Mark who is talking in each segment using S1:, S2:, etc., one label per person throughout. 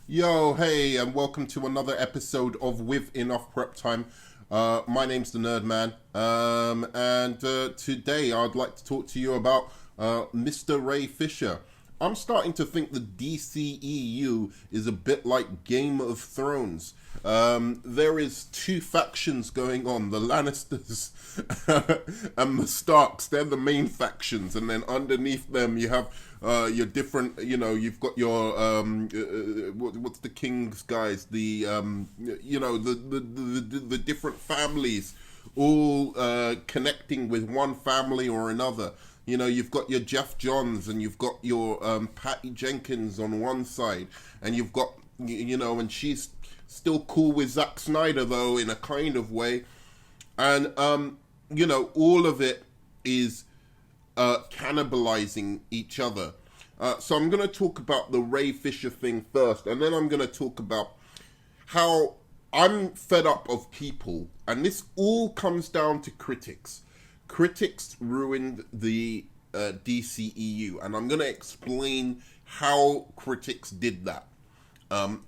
S1: Yo, hey, and welcome to another episode of With Enough Prep Time. My name's the Nerd Man, and today I'd like to talk to you about Mr. Ray Fisher. I'm starting to think the DCEU is a bit like Game of Thrones. There is two factions going on: the Lannisters and the Starks. They're the main factions, and then underneath them you have your different. You've got your what's the king's guys? The different families all connecting with one family or another. You've got your Jeff Johns and you've got your Patty Jenkins on one side, and you've got and she's still cool with Zack Snyder though in a kind of way, and all of it is cannibalizing each other. So I'm going to talk about the Ray Fisher thing first, and then I'm going to talk about how I'm fed up of people, and this all comes down to critics. Critics ruined the DCEU, and I'm going to explain how critics did that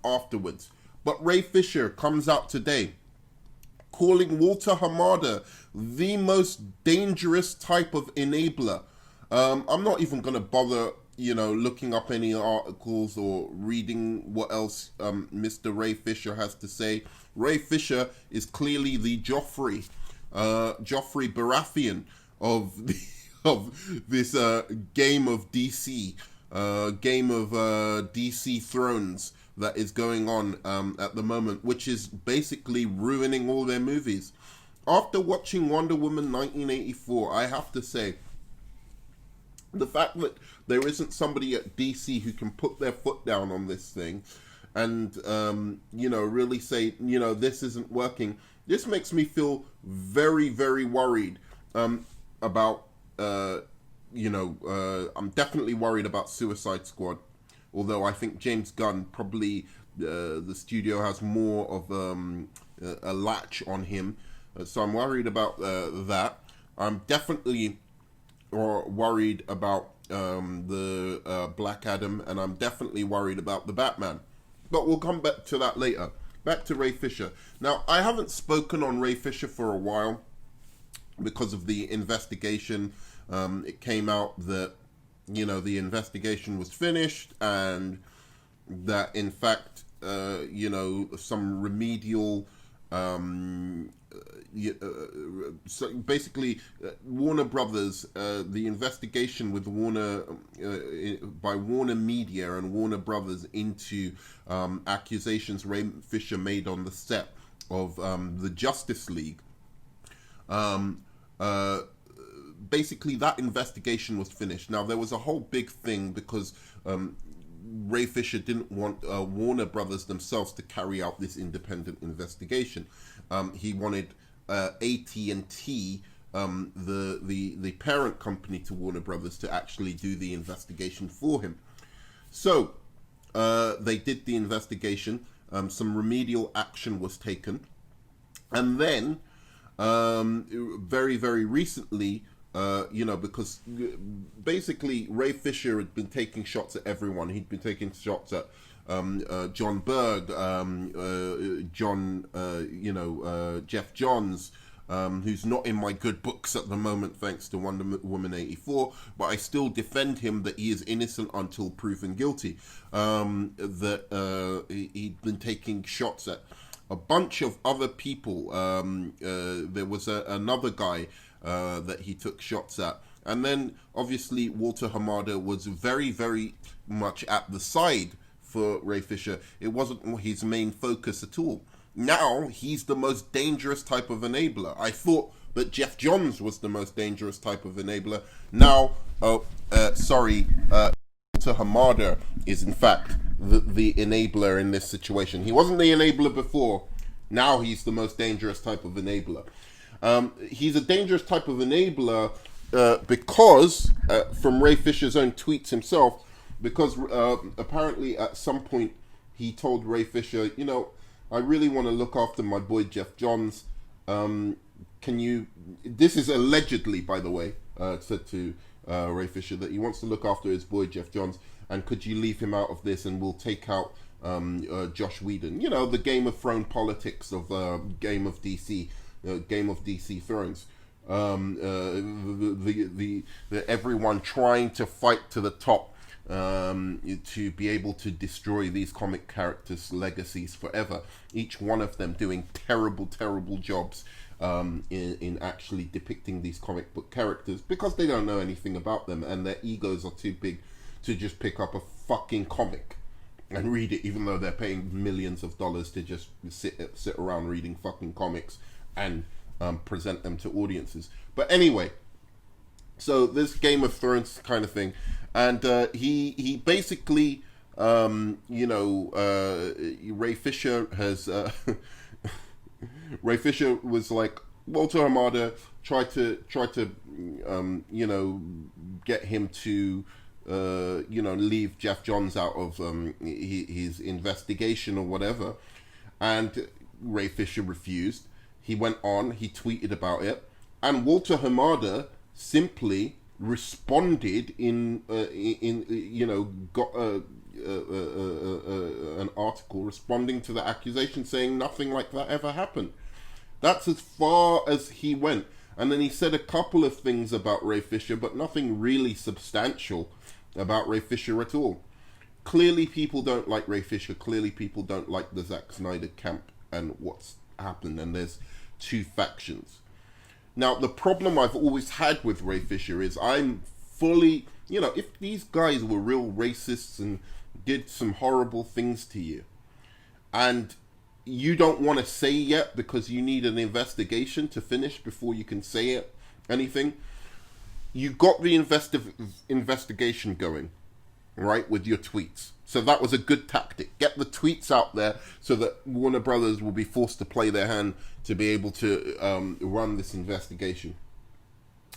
S1: afterwards. But Ray Fisher comes out today calling Walter Hamada the most dangerous type of enabler. I'm not even going to bother, looking up any articles or reading what else Mr. Ray Fisher has to say. Ray Fisher is clearly the Joffrey Baratheon of this game of DC, game of DC Thrones that is going on at the moment, which is basically ruining all their movies. After watching Wonder Woman 1984, I have to say, the fact that there isn't somebody at DC who can put their foot down on this thing and, really say, this isn't working, this makes me feel very, very worried about, I'm definitely worried about Suicide Squad. Although I think James Gunn probably, the studio has more of a latch on him. So I'm worried about that. I'm definitely worried about the Black Adam, and I'm definitely worried about the Batman. But we'll come back to that later. Back to Ray Fisher. Now, I haven't spoken on Ray Fisher for a while because of the investigation. It came out that, the investigation was finished and that, in fact, some remedial... so basically, Warner Brothers, the investigation with by Warner Media and Warner Brothers into accusations Ray Fisher made on the set of the Justice League. Basically, that investigation was finished. Now, there was a whole big thing because Ray Fisher didn't want Warner Brothers themselves to carry out this independent investigation. He wanted AT&T, the parent company to Warner Brothers, to actually do the investigation for him. So they did the investigation. Some remedial action was taken, and then very, very recently, because basically Ray Fisher had been taking shots at everyone. He'd been taking shots at John Berg, Jeff Johns, who's not in my good books at the moment thanks to Wonder Woman 84, but I still defend him that he is innocent until proven guilty. He'd been taking shots at a bunch of other people. There was another guy that he took shots at. And then, obviously, Walter Hamada was very, very much at the side for Ray Fisher. It wasn't his main focus at all. Now, he's the most dangerous type of enabler. I thought that Jeff Johns was the most dangerous type of enabler. Now, Walter Hamada is, in fact, the enabler in this situation. He wasn't the enabler before. Now he's the most dangerous type of enabler. He's a dangerous type of enabler because, from Ray Fisher's own tweets himself, because apparently at some point he told Ray Fisher, I really want to look after my boy Jeff Johns. Can you... This is allegedly, by the way, said to Ray Fisher, that he wants to look after his boy Jeff Johns, and could you leave him out of this, and we'll take out Josh Whedon. You know, the Game of Thrones politics of Game of DC Thrones. The everyone trying to fight to the top to be able to destroy these comic characters' legacies forever. Each one of them doing terrible jobs in actually depicting these comic book characters because they don't know anything about them and their egos are too big to just pick up a fucking comic and read it, even though they're paying millions of dollars to just sit around reading fucking comics and present them to audiences. But anyway, so this Game of Thrones kind of thing, and he basically, Ray Fisher has Ray Fisher was like, Walter Hamada tried to get him to leave Jeff Johns out of his investigation or whatever, and Ray Fisher refused. He went on, he tweeted about it, and Walter Hamada simply responded got an article responding to the accusation, saying nothing like that ever happened. That's as far as he went. And then he said a couple of things about Ray Fisher, but nothing really substantial about Ray Fisher at all. Clearly people don't like Ray Fisher. Clearly people don't like the Zack Snyder camp and what's happened. And there's two factions. Now, the problem I've always had with Ray Fisher is I'm fully, if these guys were real racists and did some horrible things to you, and you don't want to say yet because you need an investigation to finish before you can say anything, you got the investigation going, right, with your tweets. So that was a good tactic. Get the tweets out there so that Warner Brothers will be forced to play their hand to be able to run this investigation.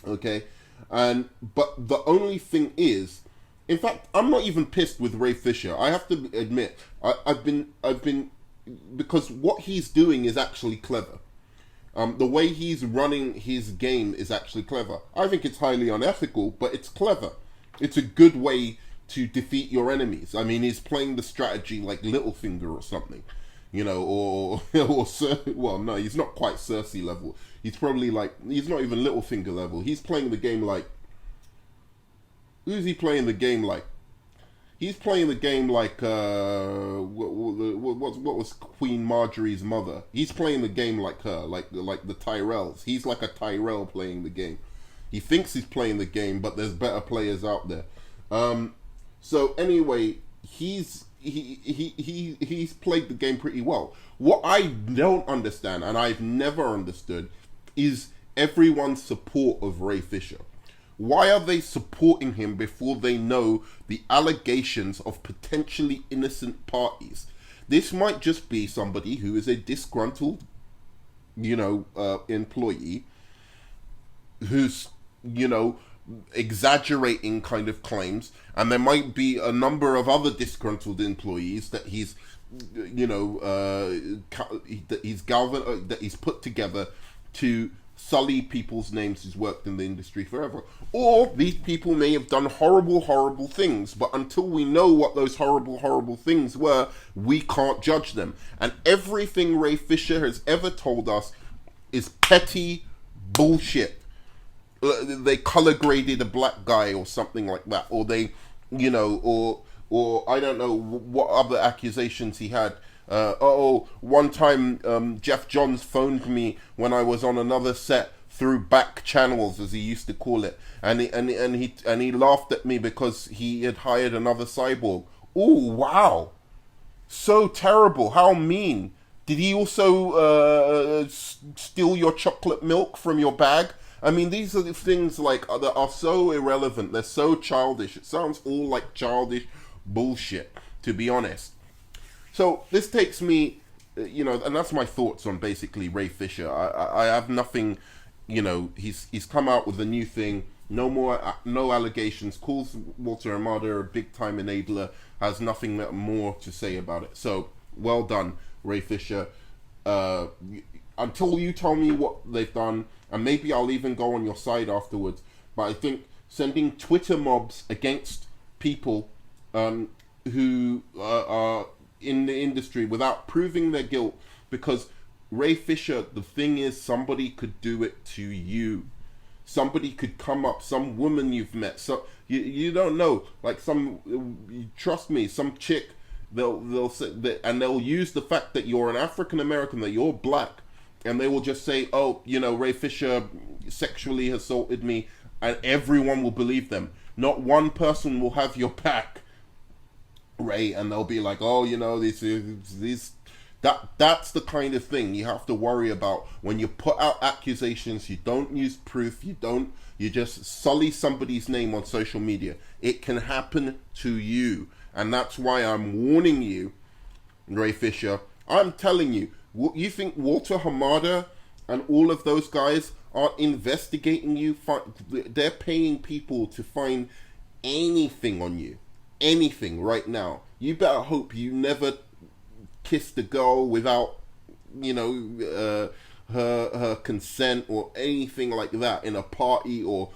S1: Okay? But the only thing is, in fact, I'm not even pissed with Ray Fisher. I have to admit, I've been because what he's doing is actually clever. The way he's running his game is actually clever. I think it's highly unethical, but it's clever. It's a good way to defeat your enemies. I mean, he's playing the strategy like Littlefinger or something, or well, no, he's not quite Cersei level. He's probably he's not even Littlefinger level. He's playing the game like, who's he playing the game like? He's playing the game like what was Queen Marjorie's mother? He's playing the game like her, like the Tyrells. He's like a Tyrell playing the game. He thinks he's playing the game, but there's better players out there. So anyway, he's played the game pretty well. What I don't understand, and I've never understood, is everyone's support of Ray Fisher. Why are they supporting him before they know the allegations of potentially innocent parties? This might just be somebody who is a disgruntled, employee who's, exaggerating kind of claims, and there might be a number of other disgruntled employees that he's, that he's put together to sully people's names who's worked in the industry forever. Or these people may have done horrible things, but until we know what those horrible things were, we can't judge them. And everything Ray Fisher has ever told us is petty bullshit. They color graded a black guy or something like that, or they, or I don't know what other accusations he had. One time Jeff Johns phoned me when I was on another set through back channels, as he used to call it, and he laughed at me because he had hired another cyborg. Oh wow, so terrible! How mean! Did he also steal your chocolate milk from your bag? I mean, these are the things that are so irrelevant. They're so childish. It sounds all like childish bullshit, to be honest. So this takes me, and that's my thoughts on basically Ray Fisher. I have nothing, he's come out with a new thing. No allegations. Calls Walter Hamada a big time enabler. Has nothing more to say about it. So well done, Ray Fisher. Until you tell me what they've done, and maybe I'll even go on your side afterwards. But I think sending Twitter mobs against people who are in the industry without proving their guilt, because Ray Fisher, the thing is, somebody could do it to you. Somebody could come up, some woman you've met, so you don't know, like trust me, some chick, they'll say that, and they'll use the fact that you're an African American, that you're black, and they will just say, oh, Ray Fisher sexually assaulted me, and everyone will believe them. Not one person will have your back, Ray, and they'll be like, oh, that's the kind of thing you have to worry about when you put out accusations. You don't use proof. You just sully somebody's name on social media. It can happen to you, and that's why I'm warning you, Ray Fisher. I'm telling you, you think Walter Hamada and all of those guys are investigating you? They're paying people to find anything on you, anything right now. You better hope you never kissed a girl without, her consent or anything like that in a party, or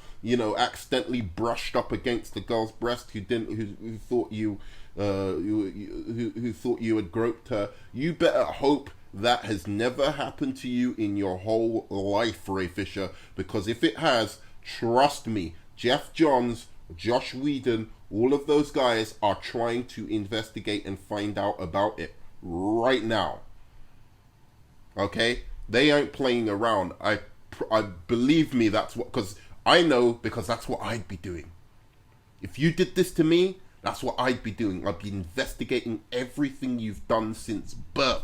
S1: accidentally brushed up against the girl's breast who thought you who thought you had groped her. You better hope that has never happened to you in your whole life, Ray Fisher, because if it has, trust me, Jeff Johns, Josh Whedon, all of those guys are trying to investigate and find out about it right now. Okay? They ain't playing around. I believe me, that's what, because I know, because that's what I'd be doing. If you did this to me, that's what I'd be doing. I'd be investigating everything you've done since birth.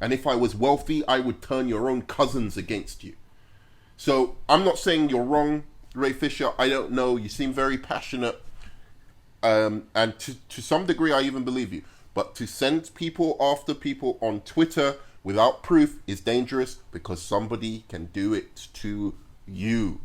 S1: And if I was wealthy, I would turn your own cousins against you. So I'm not saying you're wrong, Ray Fisher. I don't know. You seem very passionate. And to some degree, I even believe you. But to send people after people on Twitter without proof is dangerous, because somebody can do it to you.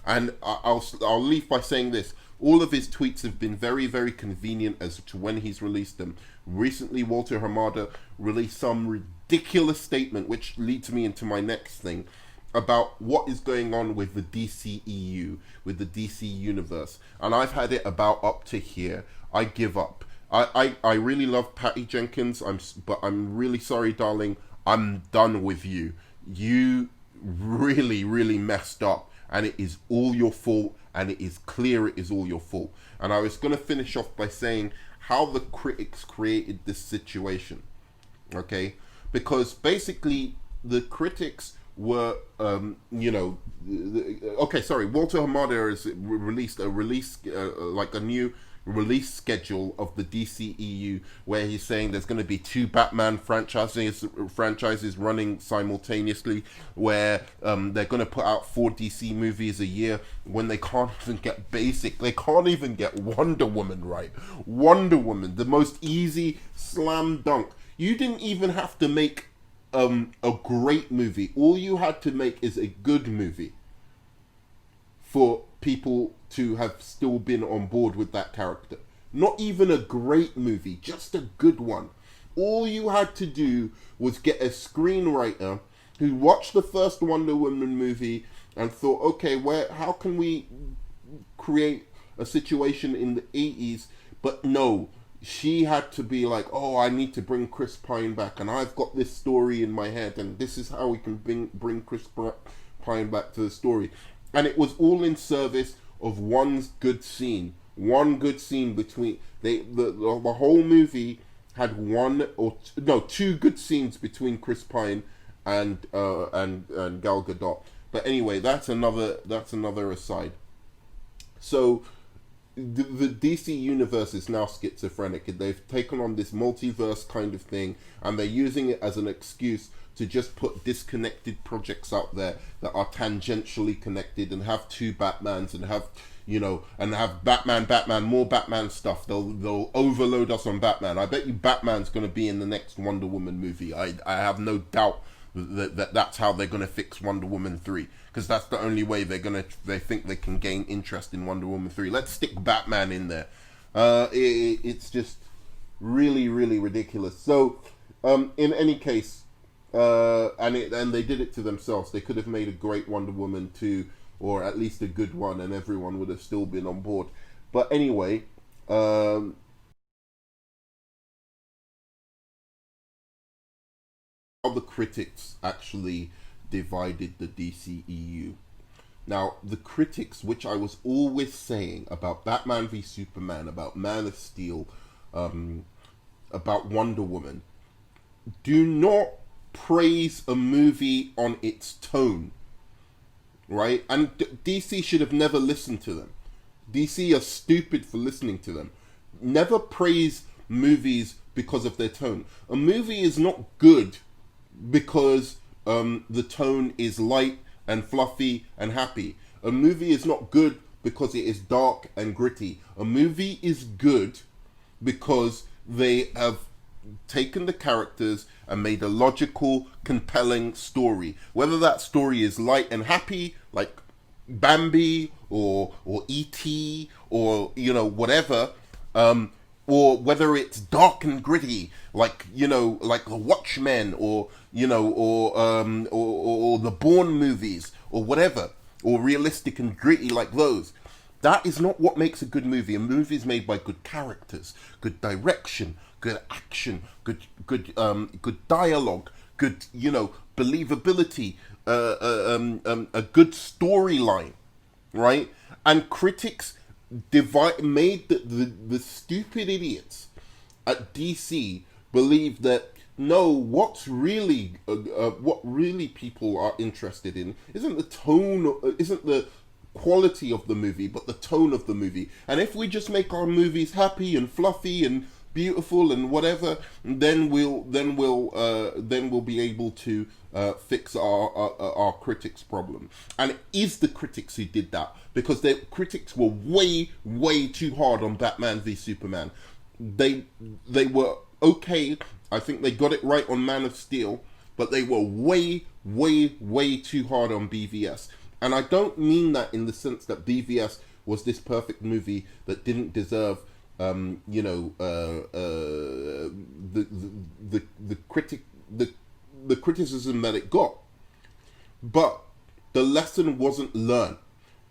S1: And I'll leave by saying this. All of his tweets have been very, very convenient as to when he's released them. Recently, Walter Hamada released some ridiculous statement, which leads me into my next thing, about what is going on with the DCEU, with the DC universe. And I've had it about up to here. I give up. I really love Patty Jenkins, but I'm really sorry, darling. I'm done with you. You really, really messed up, and it is all your fault, and it is clear it is all your fault. And I was going to finish off by saying how the critics created this situation, okay? Because basically the critics were, Walter Hamada has released a new release schedule of the DCEU, where he's saying there's going to be 2 Batman franchises running simultaneously, where they're going to put out 4 DC movies a year, when they can't even get Wonder Woman right. Wonder Woman, the most easy slam dunk. You didn't even have to make a great movie. All you had to make is a good movie for people to have still been on board with that character. Not even a great movie, just a good one. All you had to do was get a screenwriter who watched the first Wonder Woman movie and thought, okay, how can we create a situation in the 80s? But no, she had to be like, oh, I need to bring Chris Pine back, and I've got this story in my head, and this is how we can bring Chris Pine back to the story. And it was all in service of one good scene between the whole movie had 2 good scenes between Chris Pine and Gal Gadot. But anyway, that's another aside. So the DC universe is now schizophrenic. They've taken on this multiverse kind of thing, and they're using it as an excuse to just put disconnected projects out there that are tangentially connected, and have 2 Batmans, and have Batman, more Batman stuff. They'll overload us on Batman. I bet you Batman's going to be in the next Wonder Woman movie. I have no doubt that's how they're going to fix Wonder Woman 3, because that's the only way they think they can gain interest in Wonder Woman 3. Let's stick Batman in there. It's just really, really ridiculous. So in any case, and they did it to themselves. They could have made a great Wonder Woman 2, or at least a good one, and everyone would have still been on board. But anyway, how the critics actually divided the DCEU. Now, the critics, which I was always saying about Batman v Superman, about Man of Steel, about Wonder Woman, do not praise a movie on its tone, right? And DC should have never listened to them. DC are stupid for listening to them. Never praise movies because of their tone. A movie is not good because the tone is light and fluffy and happy. A movie is not good because it is dark and gritty. A movie is good because they have taken the characters and made a logical, compelling story. Whether that story is light and happy, like Bambi or E.T. or, you know, whatever, or whether it's dark and gritty, like, you know, like The Watchmen, or, you know, or the Bourne movies, or whatever, or realistic and gritty like those. That is not what makes a good movie. A movie is made by good characters, good direction, good action, good dialogue, good, you know, believability, a good storyline, right? And critics made the stupid idiots at DC believe that no, what really people are interested in isn't the tone, isn't the quality of the movie, but the tone of the movie. And if we just make our movies happy and fluffy and beautiful and whatever, then we'll be able to fix our critics' problem. And it is the critics who did that, because the critics were way too hard on Batman v Superman. They were okay. I think they got it right on Man of Steel, but they were way too hard on BVS. And I don't mean that in the sense that BVS was this perfect movie that didn't deserve, you know, the criticism that it got. But the lesson wasn't learned.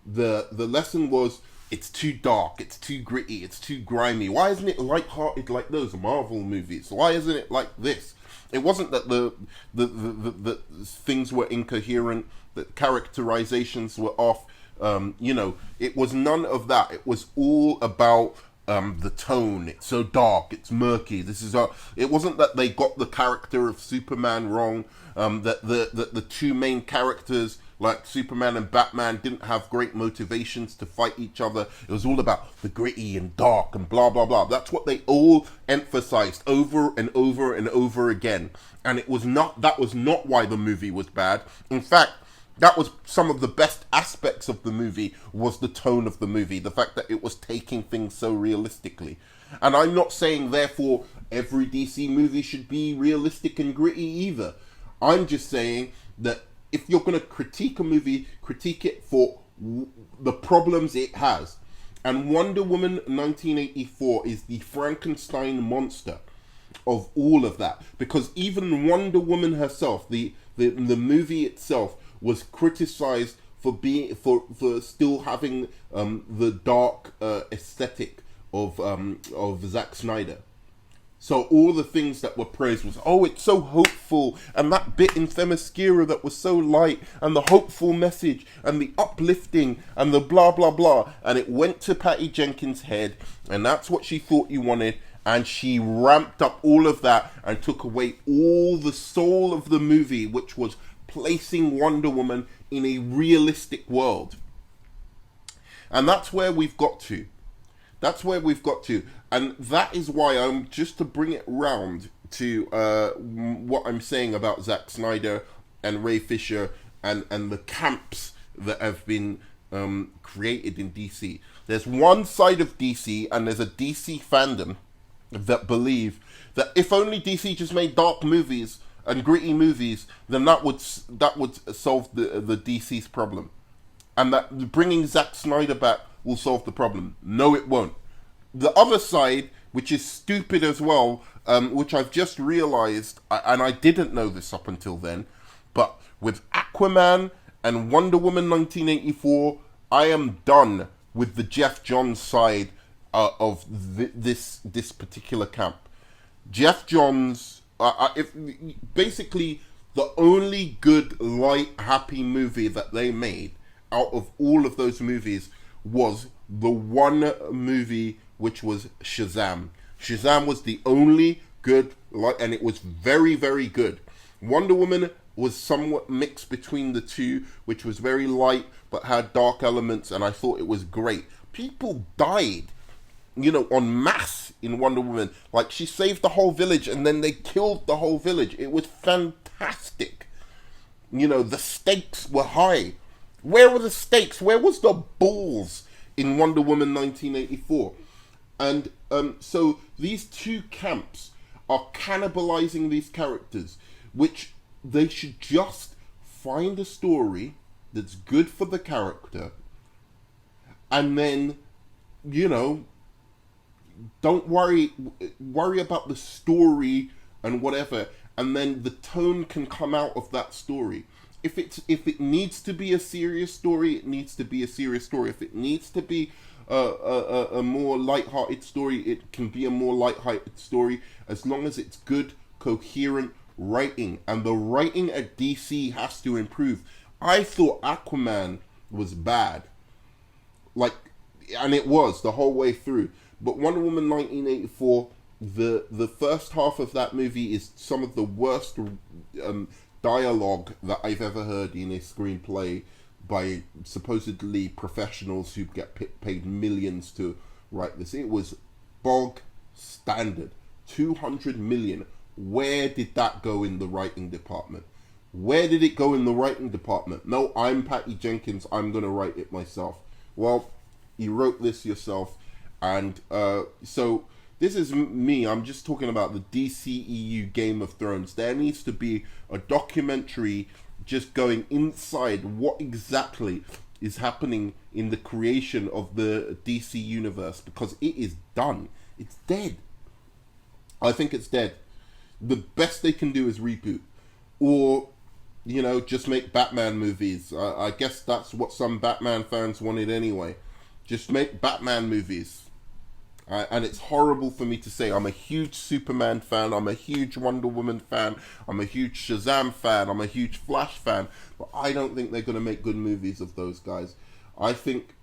S1: The lesson was, it's too dark, it's too gritty, it's too grimy. Why isn't it light-hearted like those Marvel movies? Why isn't it like this? It wasn't that the things were incoherent, that characterizations were off. You know, it was none of that. It was all about the tone. It's so dark, it's murky. It wasn't that they got the character of Superman wrong. That the two main characters, like Superman and Batman, didn't have great motivations to fight each other. It was all about the gritty and dark and blah blah blah. That's what they all emphasized over and over and over again. And that was not why the movie was bad. In fact, that was some of the best aspects of the movie, was the tone of the movie, the fact that it was taking things so realistically. And I'm not saying, therefore, every DC movie should be realistic and gritty either. I'm just saying that if you're going to critique a movie, critique it for the problems it has. And Wonder Woman 1984 is the Frankenstein monster of all of that. Because even Wonder Woman herself, the movie itself, was criticized for still having the dark aesthetic of Zack Snyder. So all the things that were praised was, oh, it's so hopeful, and that bit in Themyscira that was so light, and the hopeful message, and the uplifting, and the blah blah blah, and it went to Patty Jenkins' head, and that's what she thought you wanted, and she ramped up all of that and took away all the soul of the movie, which was placing Wonder Woman in a realistic world. And that's where we've got to. And that is why I'm, just to bring it round to what I'm saying about Zack Snyder and Ray Fisher and the camps that have been created in DC. There's one side of DC, and there's a DC fandom that believe that if only DC just made dark movies and gritty movies, then that would solve the DC's problem, and that bringing Zack Snyder back will solve the problem. No, it won't. The other side, which is stupid as well, which I've just realized, and I didn't know this up until then, but with Aquaman and Wonder Woman 1984, I am done with the Jeff Johns side of this particular camp. Jeff Johns if basically the only good, light, happy movie that they made out of all of those movies was the one movie which was Shazam. Shazam was the only good, light, and it was very, very good. Wonder Woman was somewhat mixed between the two, which was very light but had dark elements, and I thought it was great. People died, en masse in Wonder Woman. Like, she saved the whole village and then they killed the whole village. It was fantastic. The stakes were high. Where were the stakes? Where was the balls in Wonder Woman 1984? And so these two camps are cannibalizing these characters, which they should just find a story that's good for the character, and then, don't worry about the story and whatever, and then the tone can come out of that story. If it needs to be a serious story, it needs to be a serious story. If it needs to be a more light-hearted story, it can be a more light-hearted story, as long as it's good, coherent writing. And the writing at DC has to improve. I thought Aquaman was bad, and it was the whole way through. But Wonder Woman 1984, the first half of that movie is some of the worst dialogue that I've ever heard in a screenplay by supposedly professionals who get paid millions to write this. It was bog standard. 200 million. Where did that go in the writing department? Where did it go in the writing department? No, I'm Patty Jenkins. I'm going to write it myself. Well, you wrote this yourself. And so this is me. I'm just talking about the DCEU Game of Thrones. There needs to be a documentary just going inside what exactly is happening in the creation of the DC universe, because it is done. It's dead. I think it's dead. The best they can do is reboot, or just make Batman movies. I guess that's what some Batman fans wanted anyway. Just make Batman movies. And it's horrible for me to say. I'm a huge Superman fan. I'm a huge Wonder Woman fan. I'm a huge Shazam fan. I'm a huge Flash fan. But I don't think they're going to make good movies of those guys. I think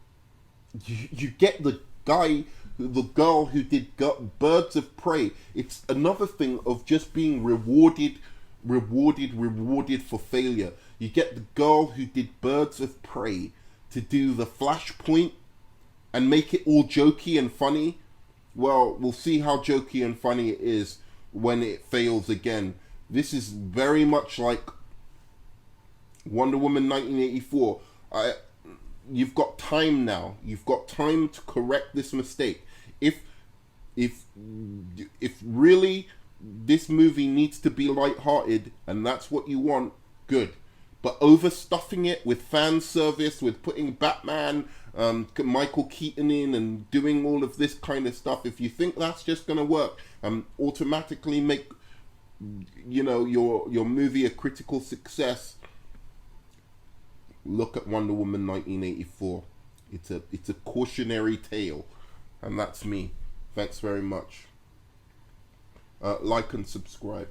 S1: you get the girl who did Birds of Prey. It's another thing of just being rewarded for failure. You get the girl who did Birds of Prey to do the Flashpoint and make it all jokey and funny. Well, we'll see how jokey and funny it is when it fails again. This is very much like Wonder Woman 1984. You've got time now. You've got time to correct this mistake. If really this movie needs to be lighthearted and that's what you want, good. But overstuffing it with fan service, with putting Batman, Michael Keaton in and doing all of this kind of stuff, if you think that's just going to work and automatically make your movie a critical success, look at Wonder Woman 1984. It's a cautionary tale. And that's me. Thanks very much. Like and subscribe.